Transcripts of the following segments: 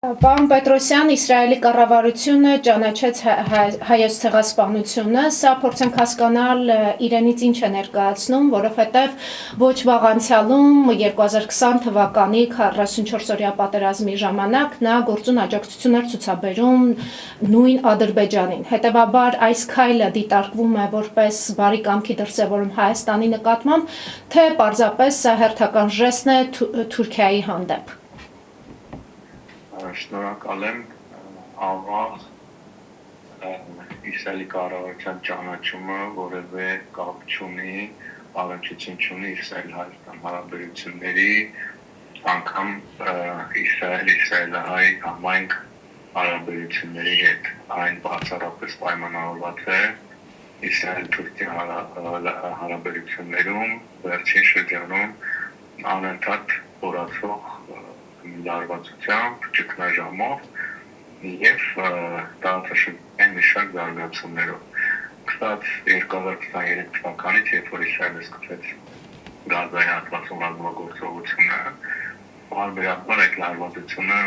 Պարոն Պետրոսյան, Իսրայելի կառավարությունը ճանաչեց հայոց ցեղասպանությունը, սա փորձենք հասկանալ իրենից ինչ է ներկայացնում, որովհետև ոչ վաղ անցյալում 2020 թվականի 44-օրյա պատերազմի ժամանակ նա գործուն աջակցություն էր ցուցաբերում նույն Ադրբեջանին։ Հետևաբար այս քայլը դիտարկվում է որպես բարի կամքի դրսևորում Հայաստանի նկատմամբ, թե պարզապես սա հերթական ժեստ է Թուրքիայի հանդեպ։ Շնորհակալ եմ ավաղ Իսրայելի կառավարության ճանաչումը որևէ կապ չունի, առնչություն չունի Իսրայել-Հայաստան հարաբերությունների, անգամ Իսրայել-Իսրայելահայ համայնք հարաբերությունների հետ։ Այն բացառապես պայմանավորված է Իսրայել-Թուրքիա հարաբերություններում վերջին շրջանում անընդհատ խորացող լարվածությամբ, ճգնաժամով և տարածաշրջանային մի շարք զարգացումներով։ Կստաց 2023 թվականից, երբ որ Իսրայելը սկսեց Գազայի հատվածում ռազմագործողությունը, հարաբերաբար այդ լարվածությունը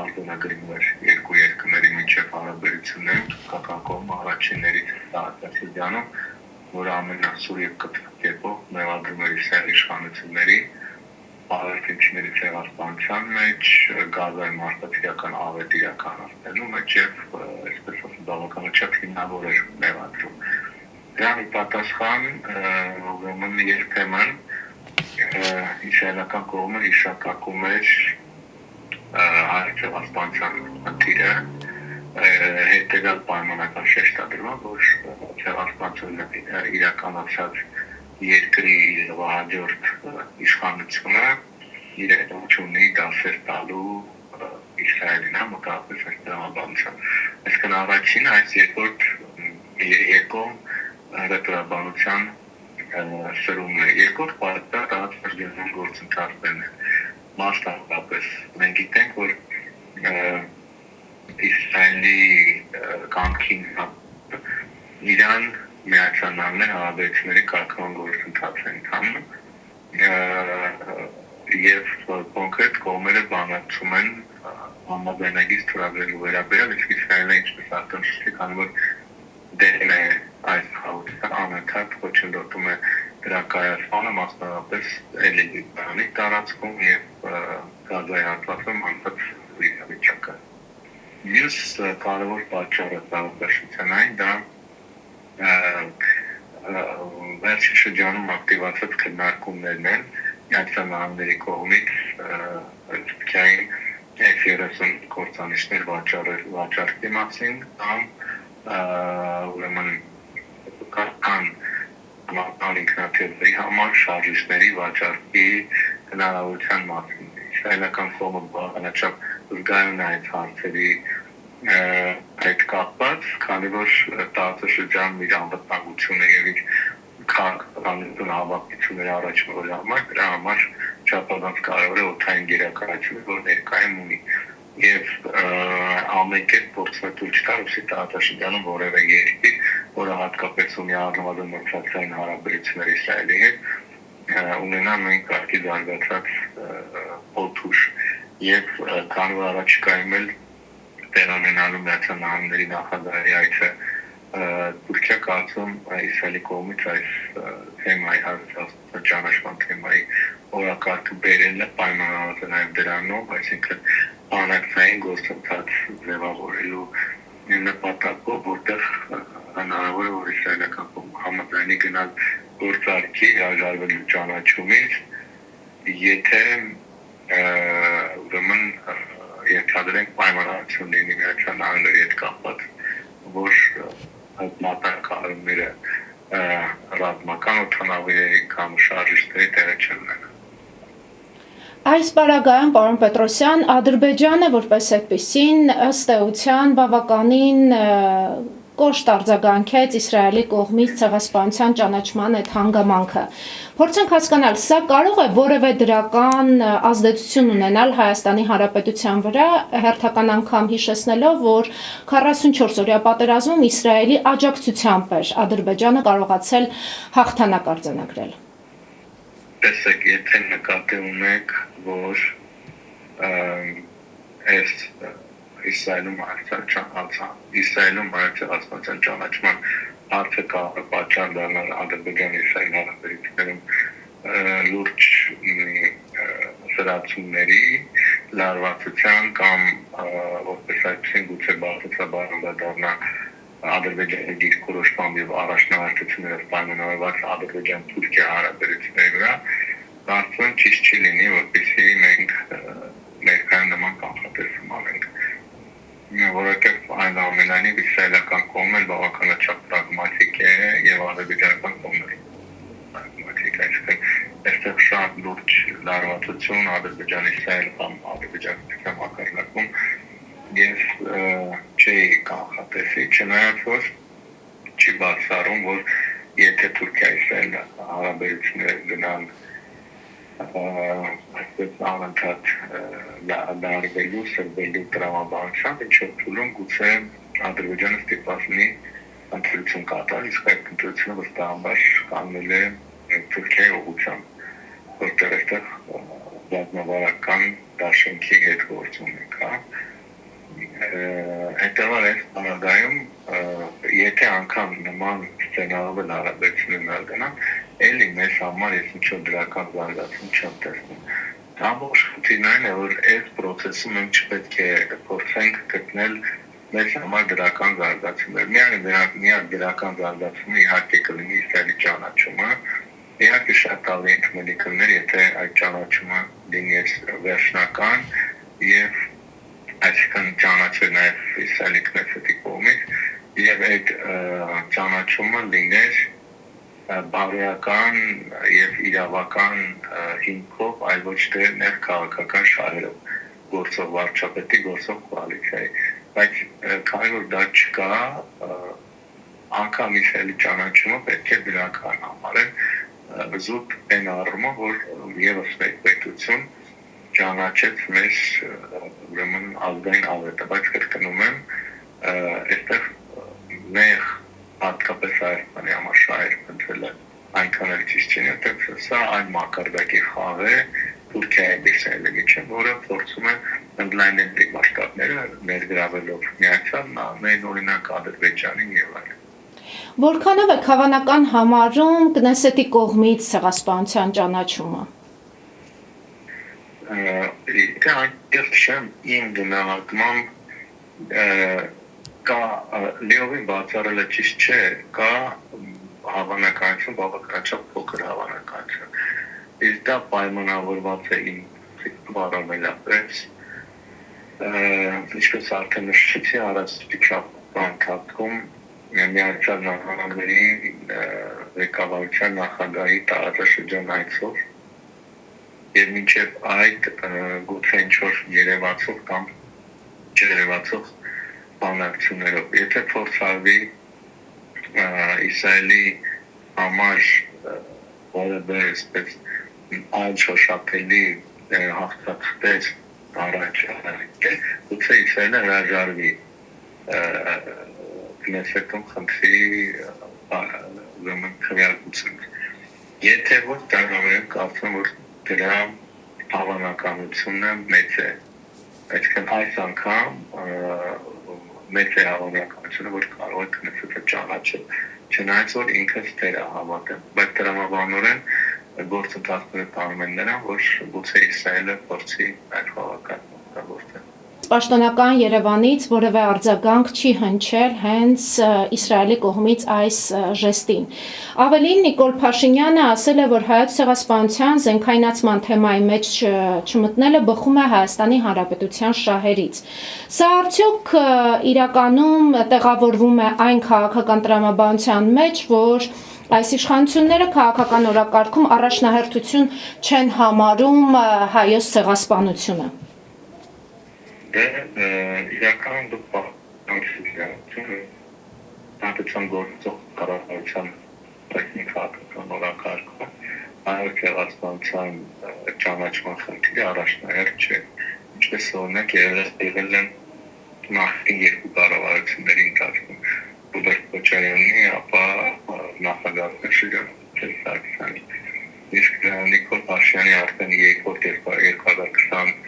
արձանագրվում էր երկու երկրների միջև հարաբերություններում, թուրքական կողմը առաջիններից տարածաշրջանում, որը ամենասուր և կտրուկ կերպով մեղադրում էր Իսրայելի իշխանությունների Պալեստինցիների ցեղասպանության մեջ, Գազայի մարդասիրական ավետ իրականացնելու մեջ և այսպես ասած բավականաչափ հիմնավոր էր մեղադրում։ Դրան ի պատասխան ուրեմն երբեմն իսրայելական կողմը հիշատակում էր հայ ցեղասպանության խնդիրը, հետևյալ պայմանական շեշտադրում, որ ցեղասպանությունը իրականացած երկրի հաջորդ իշխանությունը իրեն ունի դասեր տալու Իսրայելին մոտավորապես այս տրամաբանությամբ։ Այսինքն առաջինը այս երկրում ռետորաբանության սրումն է, երկրորդ պարզը տարածաշրջանային գործընթացներն են։ Մասնավորապես մենք գիտենք, որ Իսրայելի կամքին Իրան Միացյալ Նահանգների հարաբերությունների կարգավորման գործընթաց են ընթանում և կոնկրետ կողմերը բանակցում են համաձայնագիր ստորագրելու վերաբերյալ, իսկ Իսրայելը ինչպես արդեն նշեցի, քանի որ դերն է այս խաղաղության անընդհատ խոչընդոտում է դրա կայացմանը, մասնավորապես Էլիզբարանի տարածքում և Գազայի հատվածում անցած իրավիճակը։ Մյուս կարևոր պատճառը տարածաշրջանային այն դա վերջին շրջանում ակտիվացած քննարկումներն են Միացյալ Նահանգների կողմից Թուրքիային F-30 կործանիչներ վաճառքի մասին կամ ուրեմն ինքնաթիռների համար շարժիչների վաճառքի հնարավորության մասին։ Իսրայելական կողմը բավականաչափ զգայուն է այդ հարցերի հետ կապված, քանի որ տարածաշրջանում իր անվտանգությունը և իր քաղաքականություն հավաքությունների առաջնորդի համար դրա համար չափազանց կարևոր է օդային գերակայությունը, որ ներկայում ունի և ամեն կերպ փորձում է թույլ չտալ, որպեսզի տարածաշրջանում որևէ երկիր, որը հատկապես ունի առնվազն մրցակցային հարաբերություններ Իսրայելի հետ, ունենա նույն կարգի զարգացած օդուժ և քանի որ առաջիկայում էլ տեղ ունենալու Միացյալ Նահանգների նախագահի այցը Թուրքիա, կարծում Իսրայելի կողմից այս թեմայի ճանաչման թեմայի օրակարգը բերելը պայմանավորված է նաև դրանով, այսինքն բանակցային գործընթաց ձևավորելու նպատակով, որտեղ հնարավոր է, որ իսրայելական կողմը համաձայնի գնալ գործարքի հրաժարվելու ճանաչումից, եթե ուրեմն ենթադրենք պայմանավորություն լինի Միացյալ Նահանգների հետ կապված, որ այդ մատակարարումները ռազմական օդանավերի կամ շարժիչների տեղը չունենան։ Այս պարագայում, պարոն Պետրոսյան, Ադրբեջանը որպես այդպիսին ըստ էության բավականին կոշտ արձագանքեց Իսրայելի կողմից ցեղասպանության ճանաչման այդ հանգամանքը։ Փորձենք հասկանալ, սա կարող է որևէ դրական ազդեցություն ունենալ Հայաստանի Հանրապետության վրա, հերթական անգամ հիշեցնելով, որ 44-օրյա պատերազմում Իսրայելի աջակցությամբ էր Ադրբեջանը կարողացել հաղթանակ արձանագրել։ Տեսեք, եթե նկատի ունեք, որ այս Իսրայելում հայցեղացման ճանաչման հարցը կարող է պատճառ դառնալ Ադրբեջան-Իսրայել հարաբերություններում լուրջ սրացումների, լարվածության կամ որպես այդպիսին գուցե բացասաբար դառնա Ադրբեջանի դիրքորոշմամբ եւ առաջնահերթություններով պայմանավորված Ադրբեջան-Թուրքիա հարաբերությունների վրա, կարծում եմ ճիշտ չի լինի, որպեսզի մենք ներկայ նման կանխատեսում անենք։ Որովհետեւ այնուամենայնիվ իսրայելական կողմն բավականաչափ պրագմատիկ է եւ ադրբեջանական կողմն պրագմատիկ է, այսինքն այստեղ շատ լուրջ լարվածություն Ադրբեջան-Իսրայել կամ Ադրբեջան-Թուրքիա մակարդակում ես չի կանխատեսի, չնայած որ չի բացառում, որ եթե Թուրքիա-Իսրայել հարաբերությունները գնան այսպես անընդհատ լարվելու, սրբելու տրամաբանությամբ, ինչ-որ փուլում գուցե Ադրբեջանը ստիպված լինի ընտրություն կատարել, իսկ այդ ընտրությունը վստահաբար կանգնել է Թուրքիայի ուղղությամբ, որտեղ այստեղ ռազմավարական դաշինքի հետ գործում ենք, հետևաբար այս բանալայում եթե անգամ նման սցենարով էլ հարաբերություններ գնան, էլի մեզ համար ես ինչ-որ դրական զարգացում չեմ տեսնում։ Ամբողջ խնդիրն այն է, որ այս process-ում մենք չպետք է փորձենք գտնել մեզ համար դրական զարգացումներ։ Միակ դրական զարգացումը իհարկե կլինի Իսրայելի ճանաչումը, իհարկե շատ ավելի ընդմելի կլիներ, եթե այդ ճանաչումը լինի վերջնական եւ այսինքն ճանաչել նաև Իսրայելի Քնեսեթի կողմից եւ այդ ճանաչումը լիներ բարոյական եւ իրավական հիմքով, այլ ոչ թե ներքաղաքական շահերով գործող վարչապետի, գործող կոալիցիայի, բայց քանի որ դա չկա, անգամ Իսրայելի ճանաչումը պետք է դրական համարել զուտ այն առումով, որ եւս մեկ պետություն ճանաչեց մեզ ուրեմն ազգային ավետը, բայց կրկնում եմ, այստեղ մեր հատկապես Հայաստանի համար շահեր փնտրելը այնքան էլ ճիշտ չէ, որտեղ սա այն մակարդակի խաղ է Թուրքիայի եւ Իսրայելի միջեւ, որը փորձում է ընդլայնել իր մասշտաբները, ներգրավելով Միացյալ Նահանգներին, օրինակ Ադրբեջանին եւ այլն։ Որքանով է հավանական համարում Քնեսեթի կողմից ցեղասպանության ճանաչումը։ Եթե այնտեղ չեմ իմ գնահատմամբ կա լիովին բացառելը ճիշտ չէ, կա հավանականություն, բավականաչափ փոքր հավանականություն։ Իսկ դա պայմանավորված է իմ բարոմելապես, ինչպես արդեն նշեցի, առաջիկա ընթացքում Միացյալ Նահանգների ղեկավարության նախագահի տարածաշրջան այցով եւ մինչեւ այդ գուցե ինչ-որ երևացող կամ չերևացող բանակցություններով, եթե փորձարվի Իսրայելի համար որևէ այսպես այլ շոշափելի հաղթածներ առաջ գուցե Իսրայելը հրաժարվի Քնեսեթում խնդրի ուրեմն քվեարկություն։ Եթե ոչ դառնալու կարծում որ դրա հավանականությունը մեծ է, այսինքն այս անգամ մեծ է հավանականությունը, որ կարող է Քնեսեթը ճանաչել, չնայած որ ինքս դեր է հավատում, բայց տրամաբանորեն գործընթացները տանում են նրան, որ գուցե Իսրայելը փորձի այդ հավաքական օգտագործել։ Պաշտոնական Երևանից որևէ արձագանք չի հնչել հենց Իսրայելի կողմից այս ժեստին։ Ավելին Նիկոլ Փաշինյանը ասել է, որ հայոց ցեղասպանության զենքայնացման թեմայի մեջ չմտնելը բխում է Հայաստանի Հանրապետության շահերից։ Սա արդյոք իրականում տեղավորվում է այն քաղաքական տրամաբանության մեջ, որ այս իշխանությունները քաղաքական օրակարգում առաջնահերթություն չեն համարում հայոց ցեղասպանությունը։ Իրականում դուք պատմություն գործող կառավարության տեխնիկական օրակարգում հայոց ցեղասպանության ճանաչման խնդիրը առաջնահերթ չէ։ Ինչպես օրինակ եղել են նախկին երկու կառավարությունների ընթացքում Ռոբերտ Քոչարյանի, ապա նախագահ Շիրակի Սարգսյանի։ Իսկ Նիկոլ Փաշինյանի արդեն 2020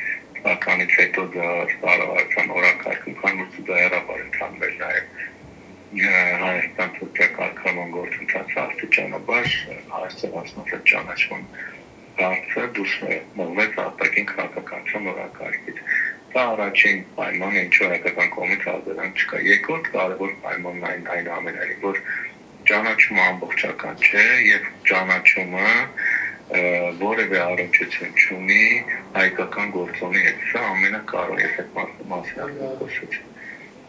թվականից հետո կառավարության օրակարգում քան որ դա հեռաբար ընդհանրել նաև Հայաստան-Թուրքիա կարգավորման գործընթացը աստիճանաբար հայաստանացնող ճանաչման հարցը դուրս մղվեց արտաքին քաղաքականության օրակարգից։ Դա առաջին պայմանը, ինչու հայկական կողմից արձագանք չկա։ Երկրորդ կարևոր պայմանն այն ամենայնիվ, որ ճանաչումը ամբողջական չէ եւ ճանաչումը որևէ առնչություն չունի հայկական գործոնի հետ։ Սա ամենակարևորը, ես այդ մասին խոսեցի։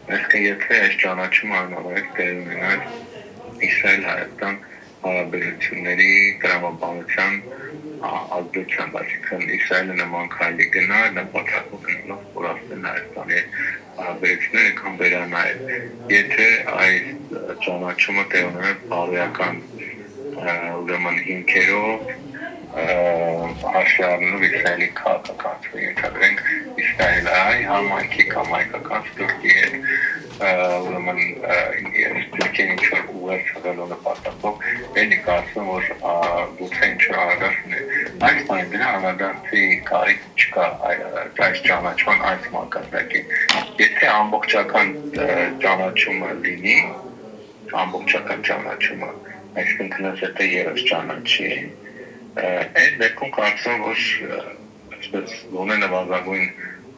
Այսինքն եթե այս ճանաչումը անհրաժեշտ տեղի ունենար Իսրայել-Հայաստան հարաբերությունների տրամաբանության ազդեցությամբ, այսինքն Իսրայելը նման քայլի գնար, նպատակով ունենալով խորացնել Հայաստանի հարաբերությունները կամ վերանայել։ Եթե այս ճանաչումը տեղի ունենար բարոյական ուրեմն հիմքերով հաշվի առնելով Իսրայելի քաղաքականությունը, ենթադրենք Իսրայելի համայնքի կամ հայկական ստուգի հետ ուրեմն Թուրքիան ինչ-որ ուղեր ծրելով նպատակով էլի կարծում որ գուցե ինչ-որ արագ ունի։ Այս բանը դրա անադարձի կարիք չկա այս ճանաչման այս մակարդակին։ Եթե ամբողջական ճանաչումը լինի, ամբողջական ճանաչումը, այսինքն քննադատը ևս ճանաչի, այդ դեպքում կարծում որ այսպես գոնե նվազագույն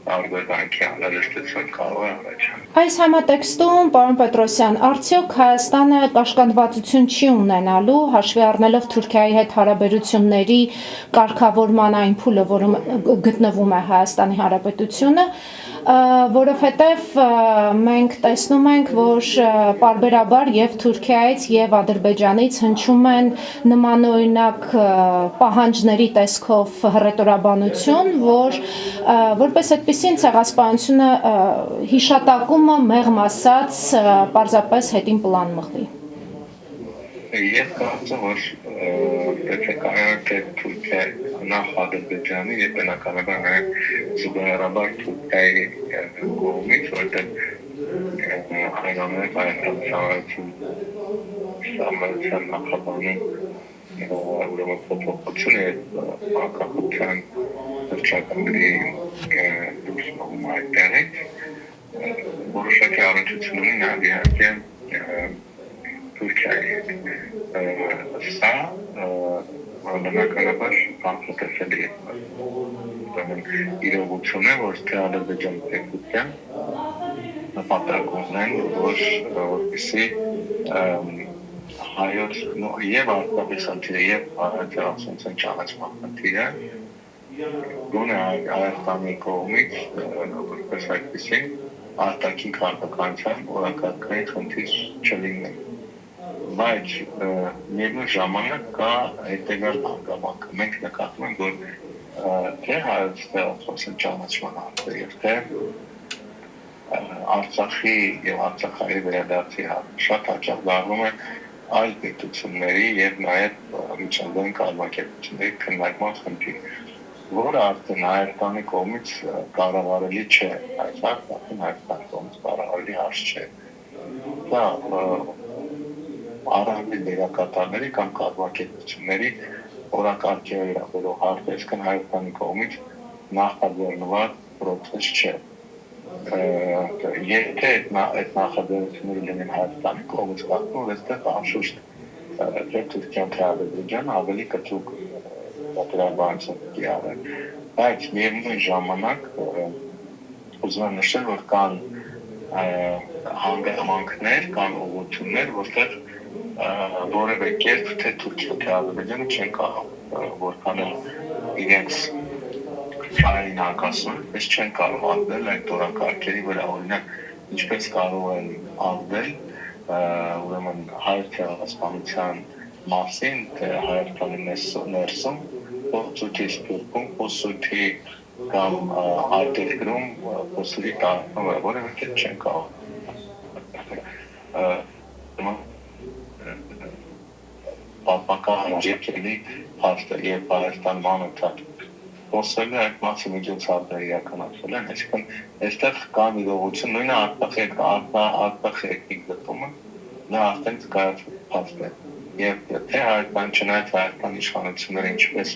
արձագանքի անհրաժեշտություն կարող է առաջանալ։ Այս համատեքստում, պարոն Պետրոսյան, արդյոք Հայաստանը կաշկանդվածություն չի ունենալու, հաշվի առնելով Թուրքիայի հետ հարաբերությունների կարգավորման այն փուլը, որում գտնվում է Հայաստանի Հանրապետությունը, որովհետև մենք տեսնում ենք, որ պարբերաբար եւ Թուրքիայից եւ Ադրբեջանից հնչում են նմանօրինակ պահանջների տեսքով հռետորաբանություն, որպես այդպիսին ցեղասպանությունը հիշատակումը մեղմ ասած պարզապես հետին պլան մղվի։ Ես կարծում որ պետք է կանոնը Թուրքիա նախ Ադրբեջանի եւ բնականաբար նաեւ զուգահեռաբար Թուրքիայի կողմից, որտեղ այնուամենայնիվ հայաստանցիություն նախաբանում ուրեմն փոփոխությունը անկախության հռչակագրի դուրս մղում այդտեղից որոշակի առնչություն ունի նաեւ իհարկե Թուրքիայի հետ։ Սա բնականաբար կանխատեսելի է։ Իրողություն է, որ թե Ադրբեջանի պետության նպատակ ունեն, որպեսզի հայոց եւ արտադրության եւ հարաբերության ճանաչման խնդիրը գոնե Հայաստանի կողմից որպես այդպեսին արտաքին քաղաքականության օրակարգային խնդիր չլինի։ Բայց միևնույն ժամանակ կա հետևյալ հանգամանքը։ Մենք նկատում ենք, որ թե հայոց ստեղծված ճանաչման հարցը եւ թե Արցախի եւ Արցախի վերադարձի հարցը շատ հաճախ դառնում է այլ պետությունների եւ նաեւ միջազգային կազմակերպությունների քննարկման խնդիր, որը արդեն Հայաստանի կողմից կառավարելի չէ։ Այս արդեն Հայաստանի կողմից կառավարելի հարց չէ։ Դա առանձին դերակատարների կամ կազմակերպությունների օրակարգի վերաբերող հարց, այսինքն Հայաստանի կողմից նախաձեռնված պրոցես չէ։ Եթե այդ նախաձեռնությունները լինեն Հայաստանի կողմից, կարծում եմ, այստեղ անշուշտ թե Թուրքիան թե Ադրբեջանը ավելի կտրուկ պատերազմություն պիտի արեն։ Բայց միևնույն ժամանակ ուզում եմ նշել, որ կան հանգամանքներ, կան ուղղություններ, որտեղ որևէ կերպ թե Թուրքիա թե Ադրբեջանը չեն կարող որքան իրենց չային հակասում, պես չեն կարող ազդել այդ օրակարգերի վրա, օրինակ ինչպես կարող են ազդել ուրեմն հայոց ցեղասպանության մասին, թե Հայաստանի ներսում փոստի սպորտում, փոստի կամ արտերկրում փոստի տարածումը որևէ կերպ չեն կարող պատմական ջեքերի հաստը եւ Հայաստան մանոթատ փոստերը այդ մասի միջոցառումները իրականացվել են, այսինքն այստեղ կան իրողություն, նույնը Արցախի էթնիկ գտումը, նա արդեն կայացված է եւ թե Հայաստան չնայած Հայաստանի իշխանությունները ինչպես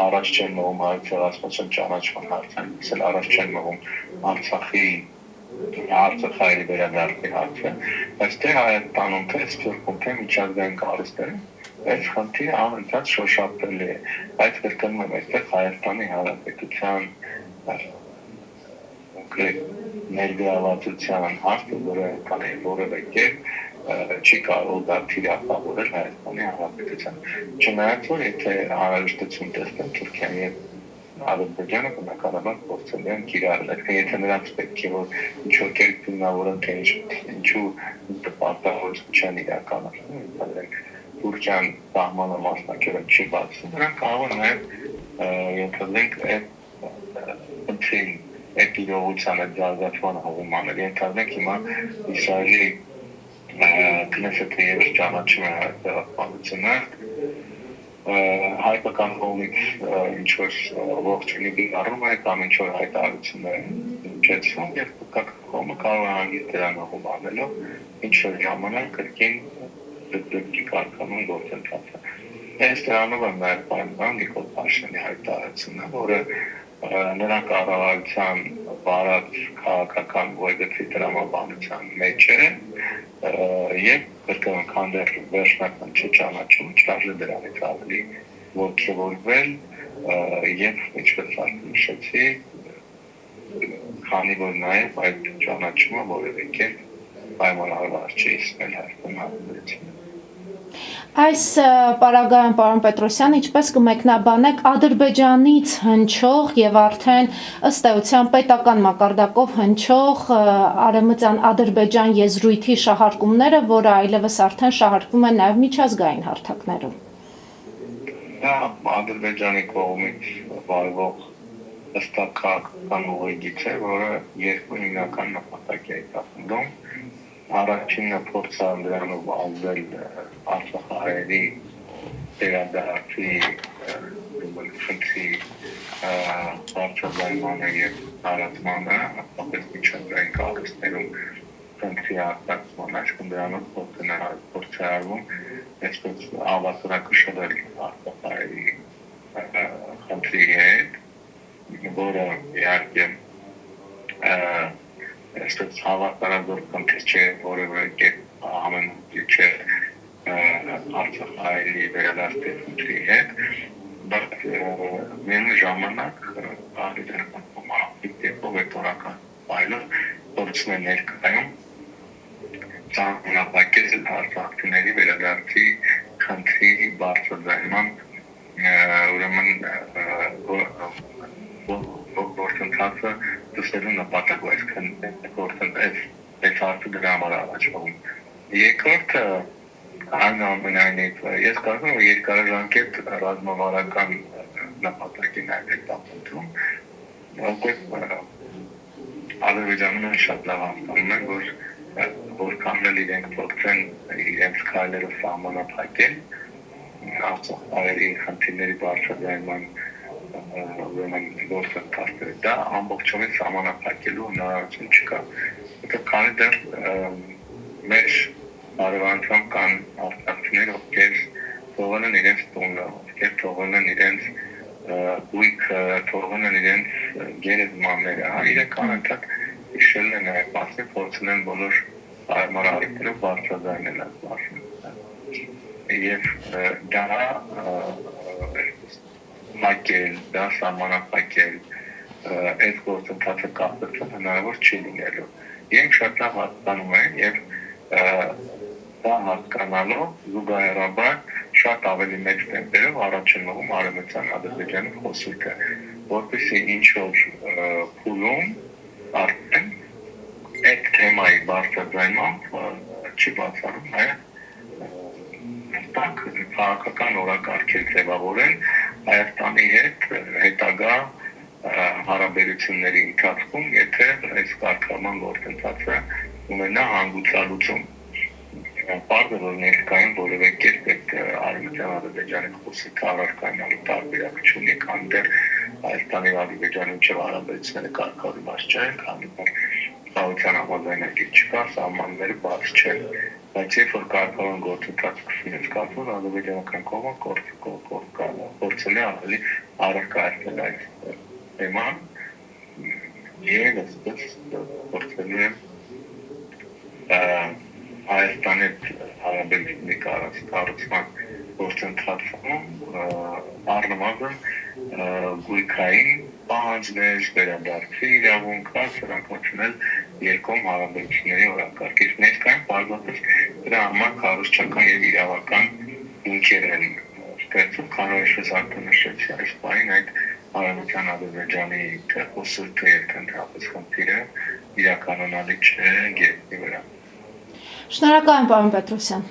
առաջ չեն մղում հայ-ցեղասպանության ճանաչման հարցը, այսինքն առաջ չեն մղում Արցախի Արցախի վերադարձի հարցը, բայց թե Հայաստանում թե Սփյուռքում թե միջազգային կառույցներում այս խնդիրը անընդհատ շոշափելի է, այդ կրկնում եմ այստեղ Հայաստանի Հանրապետության ներգրավվածության հարցը, որը կանի որևէ կերպ չի կարող դա թիրախավորել Հայաստանի Հանրապետության։ Չնայած որ եթե հարաբերություն տեսնեն Թուրքիան եւ Ադրբեջանը բնականաբար փորձել են կիրառել, այսինքն եթե նրանց պետք է որ ինչ-որ կերպ հիմնավորեն թե ինչու դեպարտավորություն չեն իրականացնում, ասենք Թուրքիան սահմանը մասնակցել չի բացում, նրանք կարող են նաեւ ենթադրենք այդ իրողության այդ զարգացման հողմանները ենթադրենք հիմա Իսրայելի Քնեսեթը եւս ճանաչում է հայտարարությունը հայկական կողմից ինչ-որ ողջունի դառնում է կամ ինչ-որ հայտարարություններ իջեցնում եւ կողմը կարող է հանգիստ դրանով անելով ինչ-որ ժամանակ կրկին դեպքի կարգանում գործընթացը։ Այս դրանով է նաև պայման Նիկոլ Փաշինյանի հայտարարությունը, որը նրա կառավարության վարած քաղաքական գույգի տրամաբանության մեջ է եւ կրկին քանդեր վերջնական չճանաչում չարժե դրանից ավելի ողջորվել եւ ինչպես ասացի քանի որ նաեւ այդ ճանաչումը որևէ կերպ պայմանավորված չի իսկել Հայաստանի Հանրապետությունը։ Այս պարագայում պարոն Պետրոսյան, ինչպես կմեկնաբանեք Ադրբեջանից հնչող եւ արդեն ըստ էության պետական մակարդակով հնչող Արևմտյան Ադրբեջան եզրույթի շահարկումները, որը այլևս արդեն շահարկվում է նաեւ միջազգային հարթակներում։ Դա Ադրբեջանի կողմից վարվող ըստակական ուղիղից է, որը երկու հիմնական նպատակ է հետապնդում։ Առաջինը փորձը դրանով ազդել Արցախահայերի վերադարձի բարձրացմանը եւ տարածմանը, հատկապես միջազգային կառույցներում քննի արտադրման աշխում դրանով փորձ է արվում այսպես ավարտակշռել Արցախահայերի քննի հետ, որը իհարկե այսպես հավատարադոր քննի չէ, որևէ կերպ ամեն չէ Արցախահայերի վերադարձի քննի հետ, բայց միևնույն ժամանակ վեկտորական ֆայլը փորձում է ներկայում ծանրապակել արցախցիների վերադարձի քննի բարձրացման ուրեմն գործընթացը դուսելու նպատակով այսքան այս հարցը դրա համար առաջվում։ Երկրորդը այնուամենայնիվ ես կարծում եմ երկարաժամկետ ռազմավարական նպատակին այդ հետապնդում Ադրբեջանը շատ լավ հասկանում է, որ որքան էլ իրենք փորձեն իրենց քայլերը սահմանափակել Արցախի խնդիրների բարձրացման գործընթացը, դա ամբողջովին սահմանափակելու հնարավորություն չկա։ Քանի դեռ մեր հարևանությամբ կան արտադրություններ, ովքեր թողել են իրենց տունը, ովքեր թողել են իրենց գույքը, թողել են իրենց գերեզմանները, իրենք անընդհատ հիշել են այդ մասին, փորձել են բոլոր հարմարավետերով բարձրացնել այդ մասին։ Եվ դա փակել, դա սահմանափակել, այդ գործընթացը կապել հնարավոր չի լինելու։ Իրենք շատ լավ հասկանում են եւ դա հասկանալով զուգահեռաբար շատ ավելի մեծ տեմպերով առաջ են մղում Արևմտյան Ադրբեջանի խոսքը, որպեսզի ինչ-որ փուլում արդեն այդ թեմայի բարձրացմամբ չի բացառում նաեւ քաղաքական օրակարգեր ձևավորեն Հայաստանի հետ հետագա հարաբերությունների ընթացքում, եթե այս կարգավորման գործընթացը ունենա հանգուցալուծում։ Պարզը որ ներկայում որևէ կերպ այդ Արևմտյան Ադրբեջանի խոսքը առարկայնալու տարբերակ չունի, քանի դեռ Հայաստանի Ադրբեջանի միջև հարաբերությունները կարգավորված չեն, քանի որ Սահության համաձայնագիր չկա, սահմանները բաց չեն, բայց երբ որ կարգավորման գործընթացը սկսվեց կազմում, ադրբեջանական կողմը կորցրել է ավելի առարկայել այդ թեման եւ այսպես կորցրել է Հայաստանի հարաբերությունների կառուցման գործընթացում առնվազն գույքային պահանջներ, վերադարձի իրավունք, սրանք մտցնել երկկողմ հարաբերությունների օրակարգ։ Իսկ ներկայում բազմաթիվ դրա համար կառուցչական եւ իրավական հիմքեր են ստեղծում, քանի որ ես արդեն նշեցի, այս բանին այդ Արևմտյան Ադրբեջանի թերոսույթը եւ ընդհանրապես խնդիրը իրականանալի չէ երկրի վրա։ Շնորհակալ եմ, պարոն Պետրոսյան։